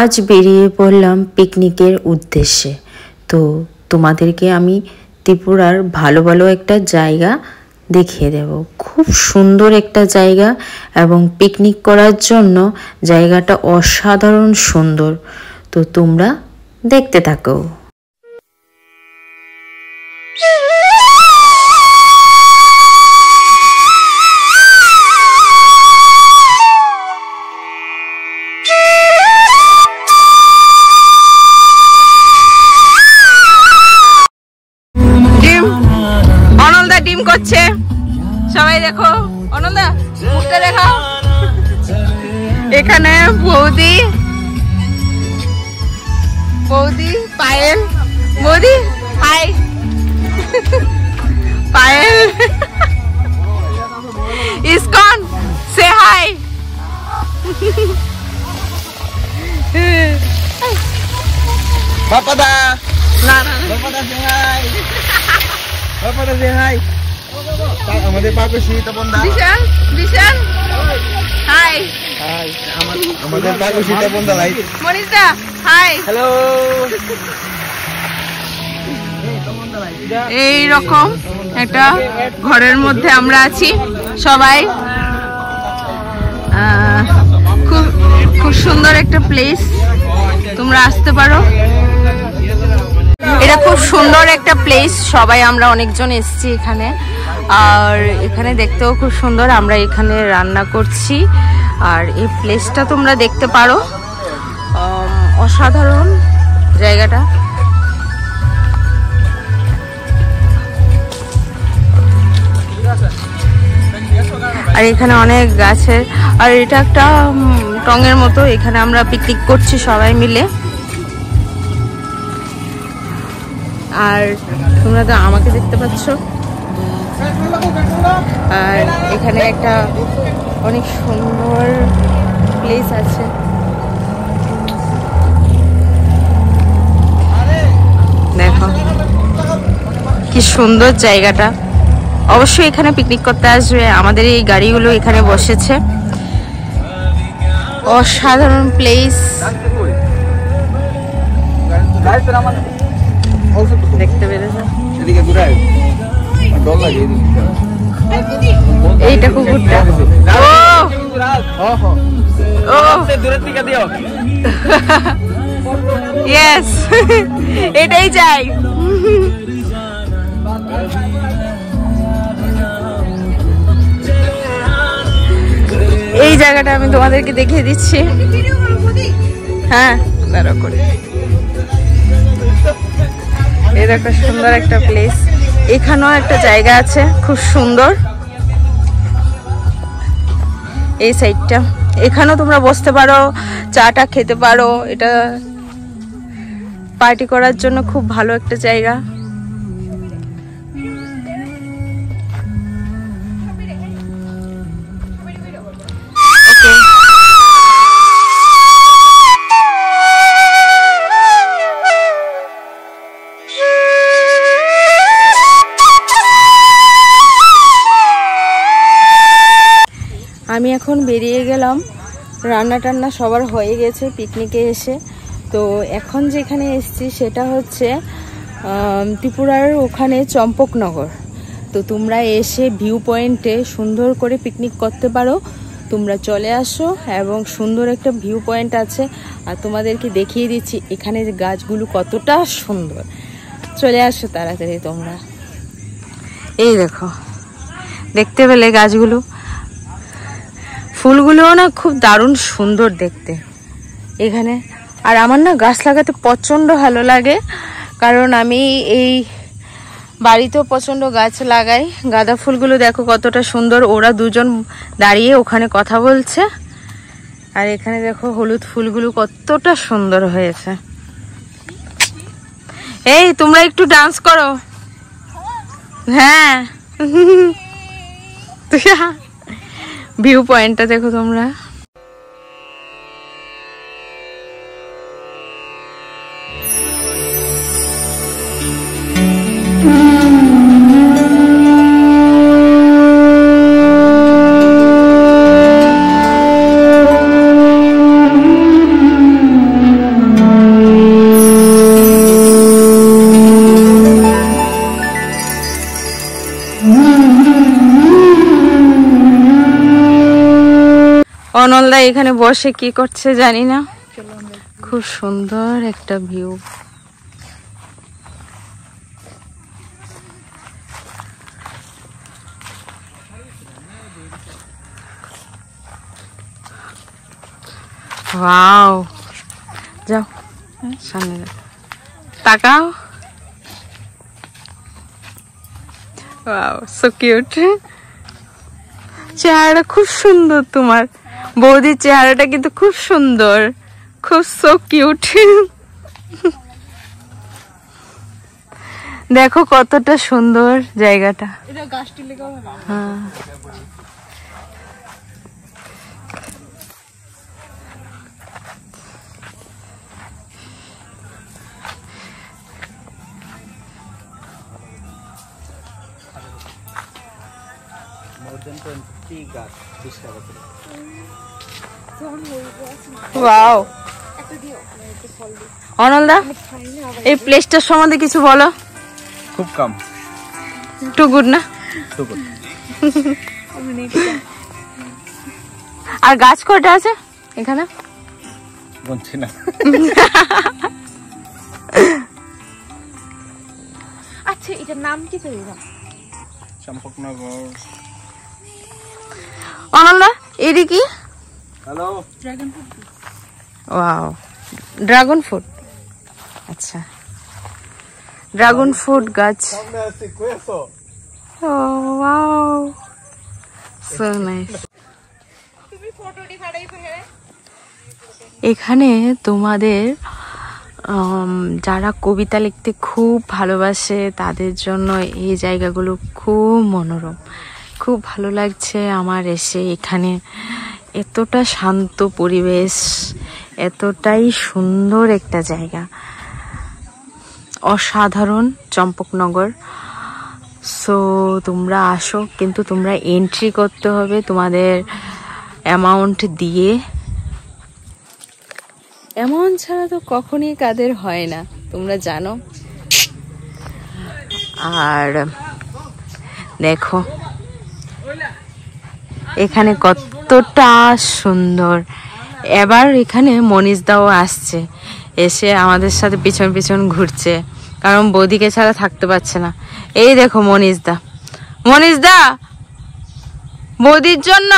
আজ বেরিয়ে পড়লাম পিকনিকের উদ্দেশ্যে। তো তোমাদেরকে আমি ত্রিপুরার ভালো ভালো একটা জায়গা দেখিয়ে দেব। খুব সুন্দর একটা জায়গা এবং পিকনিক করার জন্য জায়গাটা অসাধারণ সুন্দর। তো তোমরা দেখতে থাকো। ডিম করছে সবাই, দেখো অনন্দা মুখটা দেখাও। এখানে বৌদি পায়েল, বৌদি হাই, পায়েল ইসকন সে হাই। বাপাদা না না বাপাদা সে হাই, বাপাদা সে হাই। আমাদের পাকুশি তপনদা, বিশাল বিশাল হাই, হাই আমাদের পাকুশি তপনদা লাইট, মনীষদা হাই, হ্যালো। এই রকম একটা ঘরের মধ্যে আমরা আছি সবাই। খুব খুব সুন্দর একটা প্লেস, তোমরা আসতে পারো। এটা খুব সুন্দর একটা প্লেস, সবাই আমরা অনেকজন এসেছি এখানে। আর এখানে দেখতেও খুব সুন্দর, আমরা এখানে রান্না করছি। আর এই প্লেসটা তোমরা দেখতে পারো, অসাধারণ জায়গাটা। আর এখানে অনেক গাছের, আর এটা একটা টঙের মতো, এখানে আমরা পিকনিক করছি সবাই মিলে। আর তোমরা তো আমাকে দেখতে পাচ্ছ। আর এখানে একটা অনেক সুন্দর প্লেস আছে। দেখো কি সুন্দর জায়গাটা। অবশ্যই এখানে পিকনিক করতে আসবে। আমাদের এই গাড়িগুলো এখানে বসেছে। অসাধারণ প্লেস, দেখতে পেরেছ? এইটা কুকুরটা, ইয়েস এটাই চাই। এই জায়গাটা আমি তোমাদেরকে দেখিয়ে দিচ্ছি। হ্যাঁ দাঁড়া করে, এই দেখো সুন্দর একটা প্লেস। এখানেও একটা জায়গা আছে খুব সুন্দর, এই সাইডটা। এখানেও তোমরা বসতে পারো, চাটা খেতে পারো। এটা পার্টি করার জন্য খুব ভালো একটা জায়গা। আমি এখন বেরিয়ে গেলাম, রান্না টান্না সবার হয়ে গেছে পিকনিকে এসে। তো এখন যেখানে এসেছি সেটা হচ্ছে ত্রিপুরার ওখানে চম্পকনগর। তো তোমরা এসে ভিউ পয়েন্টে সুন্দর করে পিকনিক করতে পারো। তোমরা চলে আসো, এবং সুন্দর একটা ভিউ পয়েন্ট আছে। আর তোমাদেরকে দেখিয়ে দিচ্ছি এখানে গাছগুলো কতটা সুন্দর। চলে আসো তাড়াতাড়ি তোমরা। এই দেখো, দেখতে পেলে গাছগুলো, ফুলগুলোও না খুব দারুণ সুন্দর দেখতে এখানে। আর আমার না গাছ লাগাতে প্রচণ্ড ভালো লাগে, কারণ আমি এই বাড়িতেও প্রচণ্ড গাছ লাগাই। গাঁদা ফুলগুলো দেখো কতটা সুন্দর, ওরা দুজন দাঁড়িয়ে ওখানে কথা বলছে। আর এখানে দেখো হলুদ ফুলগুলো কতটা সুন্দর হয়েছে। এই তোমরা একটু ডান্স করো। হ্যাঁ ভিউ পয়েন্টটা দেখো তোমরা। অনলদা এখানে বসে কি করছে জানি না। খুব সুন্দর একটা ভিউ। ওয়াও, যাও সামনে যাও, তাকাও। Wow, so cute. চেহারাটা খুব সুন্দর তোমার, বৌদির চেহারাটা কিন্তু খুব সুন্দর, খুব সো কিউট। দেখো কতটা সুন্দর জায়গাটা। হ্যাঁ, ওয়াও। অনলদা, এই প্লেসটার সম্বন্ধে কিছু বলো। খুব কম, টু গুড না? Too good. আর গাছ কয়টা আছে এখানে? বলছি না। আচ্ছা, এটার নাম কি জানি না। চম্পকনগর। অনলদা, এটি কি? Hello, wow, dragon fruit. আচ্ছা, ড্রাগন ফ্রুট গাছ। ও ওয়াও, সো নাইস। এখানে তোমাদের যারা কবিতা লিখতে খুব ভালোবাসে তাদের জন্য এই জায়গাগুলো খুব মনোরম। খুব ভালো লাগছে আমার এসে এখানে। এতটা শান্ত পরিবেশ, এতটাই সুন্দর একটা জায়গা, অসাধারণ চম্পকনগর। সো তোমরা আসো, কিন্তু তোমরা এন্ট্রি করতে হবে তোমাদের অ্যামাউন্ট দিয়ে। অ্যামাউন্ট ছাড়া তো কখনই কাদের হয় না, তোমরা জানো। আর দেখো এখানে কতটা সুন্দর। এবার এখানে মনীষদাও আসছে, এসে আমাদের সাথে পিছন পিছন ঘুরছে, কারণ বৌদিকে ছাড়া থাকতে পারছে না। এই দেখো মনীষদা, মনীষদা বৌদির জন্য।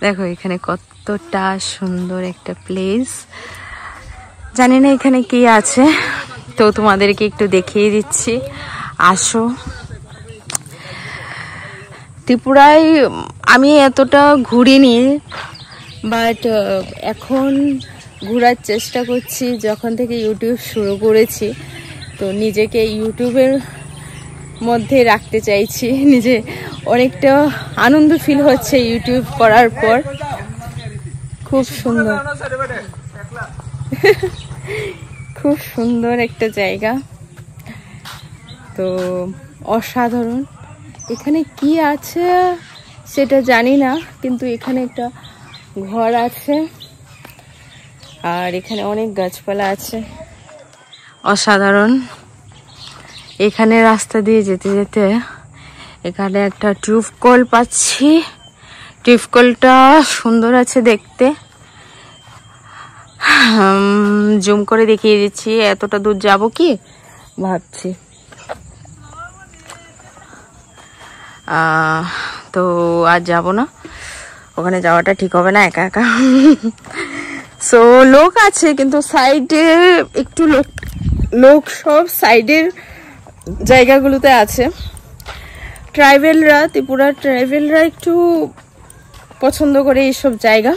দেখো এখানে কতটা সুন্দর একটা প্লেস। জানি না এখানে কি আছে, তো তোমাদেরকে একটু দেখিয়ে দিচ্ছি। আসো। ত্রিপুরায় আমি এতটা ঘুরিনি, বাট এখন ঘোরার চেষ্টা করছি। যখন থেকে ইউটিউব শুরু করেছি, তো নিজেকে ইউটিউবের মধ্যে রাখতে চাইছি। নিজে অনেকটা আনন্দ ফিল হচ্ছে ইউটিউব করার পর। খুব সুন্দর, খুব সুন্দর একটা জায়গা, তো অসাধারণ। এখানে কি আছে সেটা জানি না, কিন্তু এখানে একটা ঘর আছে, আর এখানে অনেক গাছপালা আছে, অসাধারণ। এখানে রাস্তা দিয়ে যেতে যেতে এখানে একটা টিউবকল পাচ্ছি। টিউবকলটা সুন্দর আছে দেখতে, জুম করে দেখিয়ে দিচ্ছি। এতটা দূর যাব কি ভাবছি। তো আর যাব না, ওখানে যাওয়াটা ঠিক হবে না একা একা। সো লোক আছে, কিন্তু সাইডে একটু লোক সব সাইডের জায়গাগুলোতে আছে। ট্রাইবেলরা, ত্রিপুরার ট্রাইবেলরা একটু পছন্দ করে এইসব জায়গা,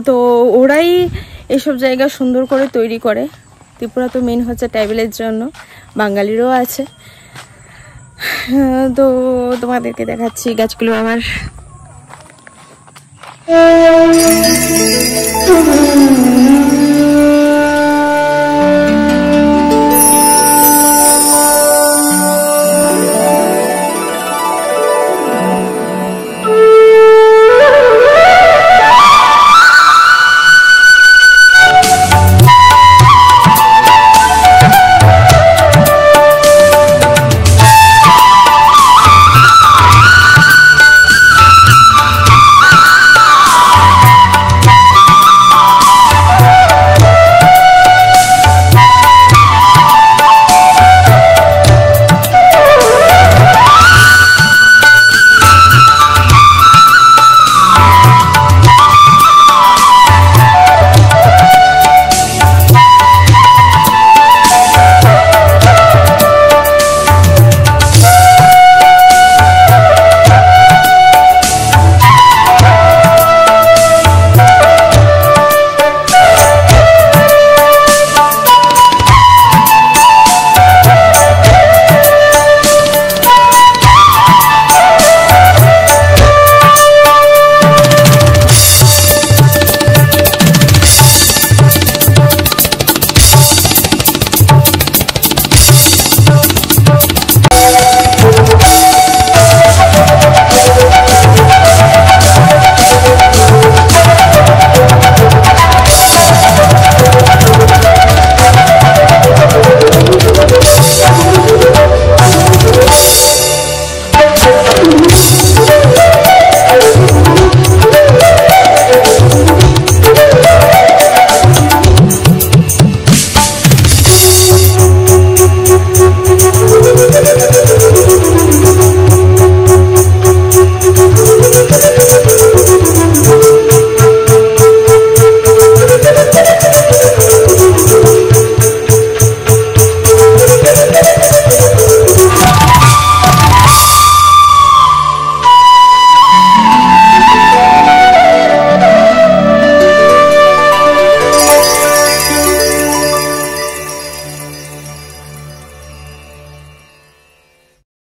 তো ওরাই এইসব জায়গা সুন্দর করে তৈরি করে। ত্রিপুরা তো মেন হচ্ছে ট্রাইবেলের জন্য, বাঙালিরও আছে। তো তোমাদেরকে দেখাচ্ছি গাছগুলো আমার।